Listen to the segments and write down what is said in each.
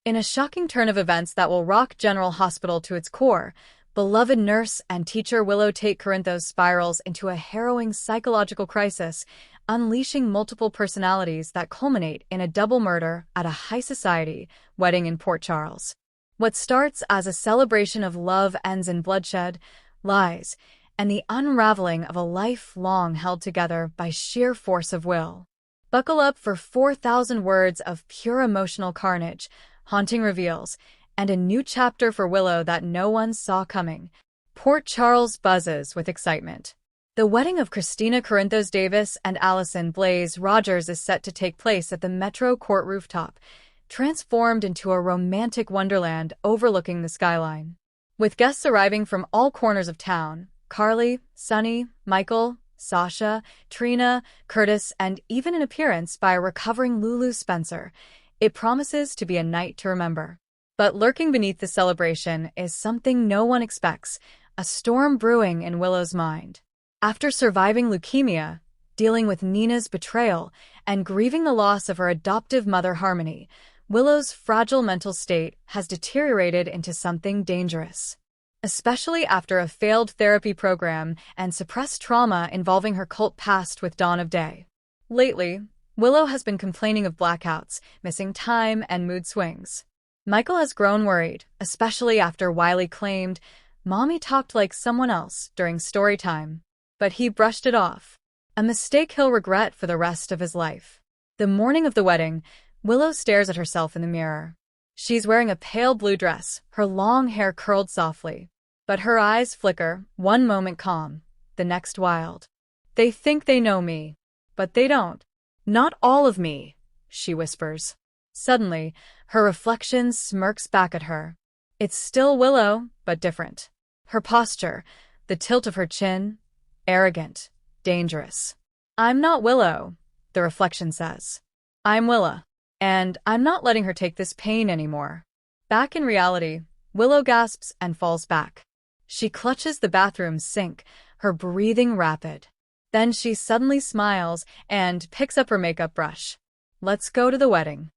In a shocking turn of events that will rock General Hospital to its core, beloved nurse and teacher Willow Tate Corinthos spirals into a harrowing psychological crisis, unleashing multiple personalities that culminate in a double murder at a high-society wedding in Port Charles. What starts as a celebration of love ends in bloodshed, lies, and the unraveling of a life long held together by sheer force of will. Buckle up for 4,000 words of pure emotional carnage, haunting reveals, and a new chapter for Willow that no one saw coming. Port Charles buzzes with excitement. The wedding of Christina Corinthos Davis and Allison Blaze Rogers is set to take place at the Metro Court rooftop, transformed into a romantic wonderland overlooking the skyline. With guests arriving from all corners of town, Carly, Sunny, Michael, Sasha, Trina, Curtis, and even an appearance by a recovering Lulu Spencer, it promises to be a night to remember. But lurking beneath the celebration is something no one expects, a storm brewing in Willow's mind. After surviving leukemia, dealing with Nina's betrayal, and grieving the loss of her adoptive mother Harmony, Willow's fragile mental state has deteriorated into something dangerous. Especially after a failed therapy program and suppressed trauma involving her cult past with Dawn of Day. Lately, Willow has been complaining of blackouts, missing time, and mood swings. Michael has grown worried, especially after Wiley claimed, "Mommy talked like someone else" during story time. But he brushed it off. A mistake he'll regret for the rest of his life. The morning of the wedding, Willow stares at herself in the mirror. She's wearing a pale blue dress, her long hair curled softly. But her eyes flicker, one moment calm, the next wild. "They think they know me, but they don't. Not all of me," she whispers. Suddenly, her reflection smirks back at her. It's still Willow, but different. Her posture, the tilt of her chin, arrogant, dangerous. "I'm not Willow," the reflection says. "I'm Willa, and I'm not letting her take this pain anymore." Back in reality, Willow gasps and falls back. She clutches the bathroom sink, her breathing rapid. Then she suddenly smiles and picks up her makeup brush. Let's go to the wedding.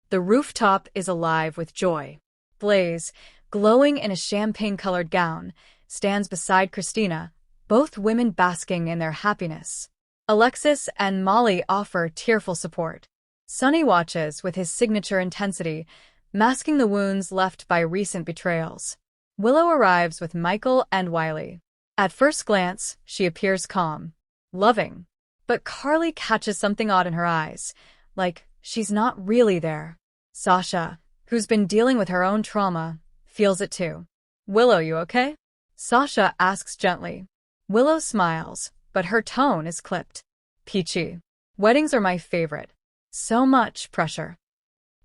The rooftop is alive with joy. Blaze, glowing in a champagne-colored gown, stands beside Christina, both women basking in their happiness. Alexis and Molly offer tearful support. Sunny watches with his signature intensity, masking the wounds left by recent betrayals. Willow arrives with Michael and Wiley. At first glance, she appears calm, loving. But Carly catches something odd in her eyes, like she's not really there. Sasha, who's been dealing with her own trauma, feels it too. "Willow, you okay?" Sasha asks gently. Willow smiles, but her tone is clipped. "Peachy. Weddings are my favorite. So much pressure."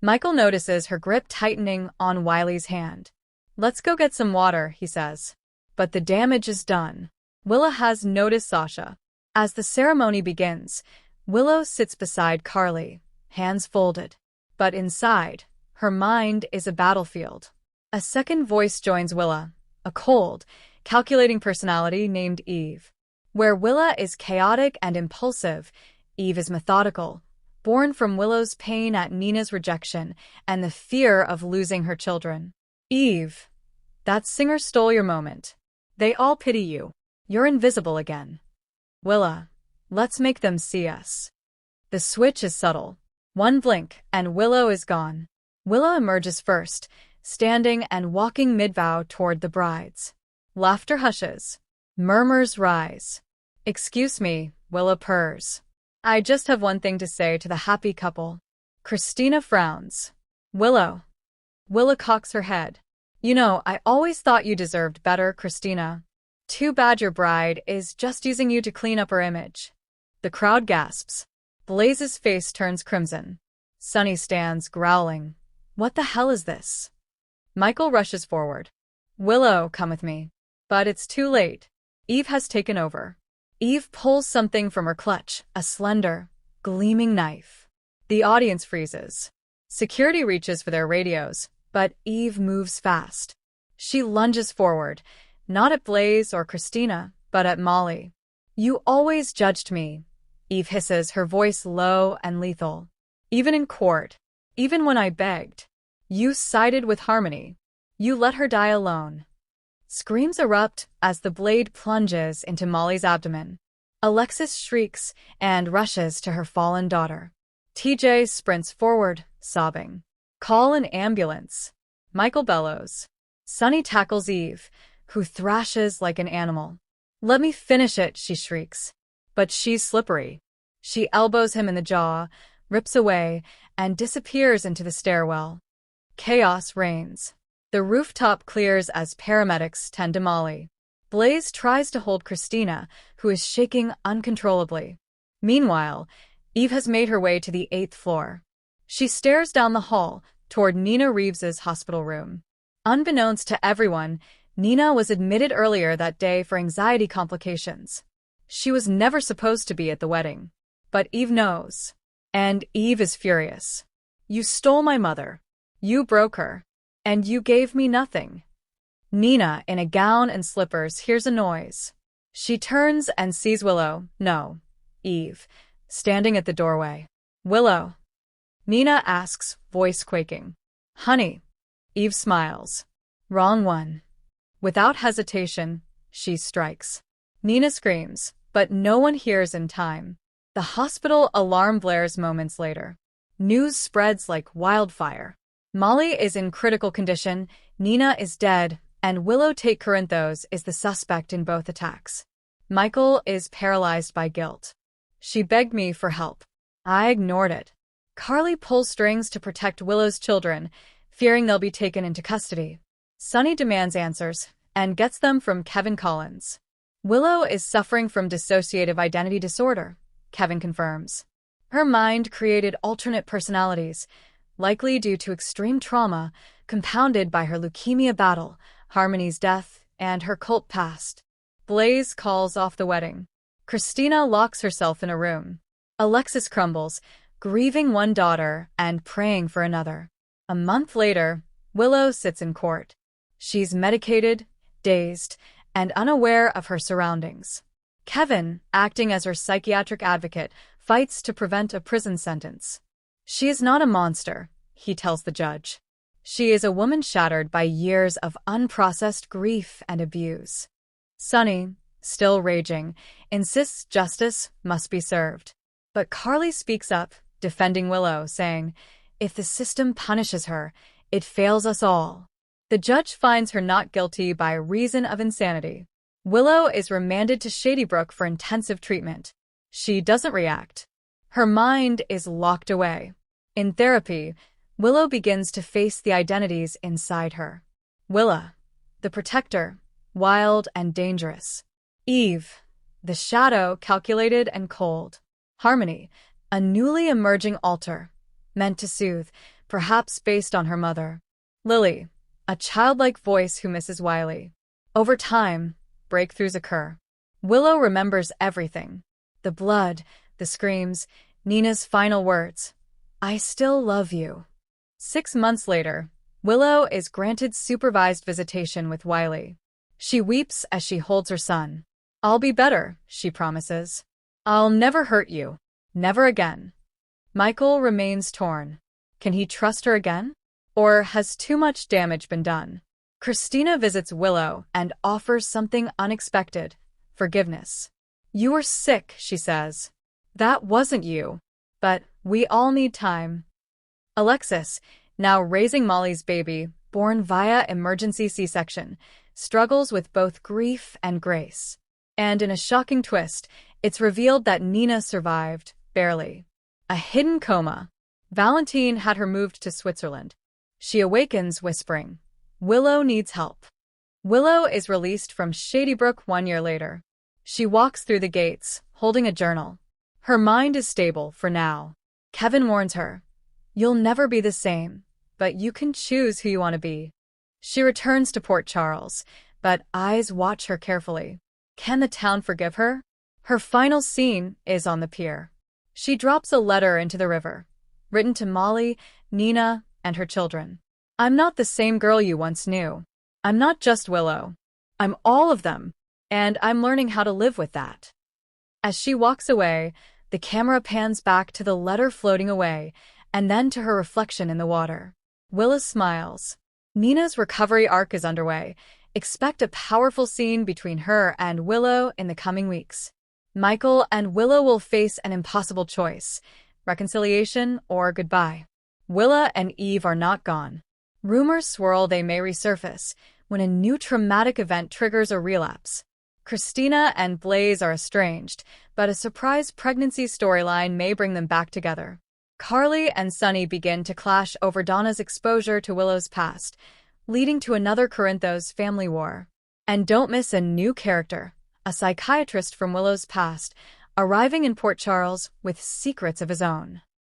Michael notices her grip tightening on Wiley's hand. "Let's go get some water," he says. But the damage is done. Willow has noticed Sasha. As the ceremony begins, Willow sits beside Carly, hands folded. But inside, her mind is a battlefield. A second voice joins Willow, a cold, calculating personality named Eve. Where Willow is chaotic and impulsive, Eve is methodical, born from Willow's pain at Nina's rejection and the fear of losing her children. "Eve, that singer stole your moment. They all pity you. You're invisible again. Willow, let's make them see us." The switch is subtle. One blink, and Willow is gone. Willow emerges first, standing and walking mid-vow toward the brides. Laughter hushes. Murmurs rise. "Excuse me," Willow purrs. "I just have one thing to say to the happy couple." Christina frowns. "Willow." Willow cocks her head. "You know, I always thought you deserved better, Christina. Too bad your bride is just using you to clean up her image." The crowd gasps. Blaze's face turns crimson. Sunny stands, growling. "What the hell is this?" Michael rushes forward. "Willow, come with me." But it's too late. Eve has taken over. Eve pulls something from her clutch, a slender, gleaming knife. The audience freezes. Security reaches for their radios, but Eve moves fast. She lunges forward, not at Blaze or Christina, but at Molly. "You always judged me," Eve hisses, her voice low and lethal. "Even in court. Even when I begged." You sided with Harmony. You let her die alone. Screams erupt as the blade plunges into Molly's abdomen. Alexis shrieks and rushes to her fallen daughter. TJ sprints forward, sobbing. Call an ambulance. Michael bellows. Sunny tackles Eve, who thrashes like an animal. Let me finish it, she shrieks. But she's slippery. She elbows him in the jaw, rips away, and disappears into the stairwell. Chaos reigns. The rooftop clears as paramedics tend to Molly. Blaze tries to hold Christina, who is shaking uncontrollably. Meanwhile, Eve has made her way to the 8th floor. She stares down the hall toward Nina Reeves's hospital room. Unbeknownst to everyone, Nina was admitted earlier that day for anxiety complications. She was never supposed to be at the wedding. But Eve knows. And Eve is furious. You stole my mother. You broke her. And you gave me nothing. Nina, in a gown and slippers, hears a noise. She turns and sees Willow, no, Eve, standing at the doorway. Willow? Nina asks, voice quaking. Honey. Eve smiles. Wrong one. Without hesitation, she strikes. Nina screams, but no one hears in time. The hospital alarm blares moments later. News spreads like wildfire. Molly is in critical condition, Nina is dead, and Willow Tate Corinthos is the suspect in both attacks. Michael is paralyzed by guilt. She begged me for help. I ignored it. Carly pulls strings to protect Willow's children, fearing they'll be taken into custody. Sunny demands answers, and gets them from Kevin Collins. Willow is suffering from dissociative identity disorder, Kevin confirms. Her mind created alternate personalities, likely due to extreme trauma, compounded by her leukemia battle, Harmony's death, and her cult past. Blaze calls off the wedding. Christina locks herself in a room. Alexis crumbles, grieving one daughter and praying for another. A month later, Willow sits in court. She's medicated, dazed, and unaware of her surroundings. Kevin, acting as her psychiatric advocate, fights to prevent a prison sentence. She is not a monster, he tells the judge. She is a woman shattered by years of unprocessed grief and abuse. Sunny, still raging, insists justice must be served. But Carly speaks up, defending Willow, saying, if the system punishes her, it fails us all. The judge finds her not guilty by reason of insanity. Willow is remanded to Shadybrook for intensive treatment. She doesn't react. Her mind is locked away. In therapy, Willow begins to face the identities inside her. Willow, the protector, wild and dangerous. Eve, the shadow, calculated and cold. Harmony, a newly emerging alter, meant to soothe, perhaps based on her mother. Lily, a childlike voice who misses Wiley. Over time, breakthroughs occur. Willow remembers everything. The blood, the screams, Nina's final words. I still love you. 6 months later, Willow is granted supervised visitation with Wiley. She weeps as she holds her son. I'll be better, she promises. I'll never hurt you. Never again. Michael remains torn. Can he trust her again? Or has too much damage been done? Christina visits Willow and offers something unexpected. Forgiveness. You were sick, she says. That wasn't you. But we all need time. Alexis, now raising Molly's baby, born via emergency C-section, struggles with both grief and grace. And in a shocking twist, it's revealed that Nina survived, barely. A hidden coma. Valentine had her moved to Switzerland. She awakens, whispering, Willow needs help. Willow is released from Shadybrook 1 year later. She walks through the gates, holding a journal. Her mind is stable for now. Kevin warns her, you'll never be the same, but you can choose who you want to be. She returns to Port Charles, but eyes watch her carefully. Can the town forgive her? Her final scene is on the pier. She drops a letter into the river, written to Molly, Nina, and her children. I'm not the same girl you once knew. I'm not just Willow. I'm all of them, and I'm learning how to live with that. As she walks away, the camera pans back to the letter floating away, and then to her reflection in the water. Willa smiles. Nina's recovery arc is underway. Expect a powerful scene between her and Willow in the coming weeks. Michael and Willow will face an impossible choice: reconciliation or goodbye. Willa and Eve are not gone. Rumors swirl they may resurface when a new traumatic event triggers a relapse. Christina and Blaze are estranged, but a surprise pregnancy storyline may bring them back together. Carly and Sunny begin to clash over Donna's exposure to Willow's past, leading to another Corinthos family war. And don't miss a new character, a psychiatrist from Willow's past, arriving in Port Charles with secrets of his own.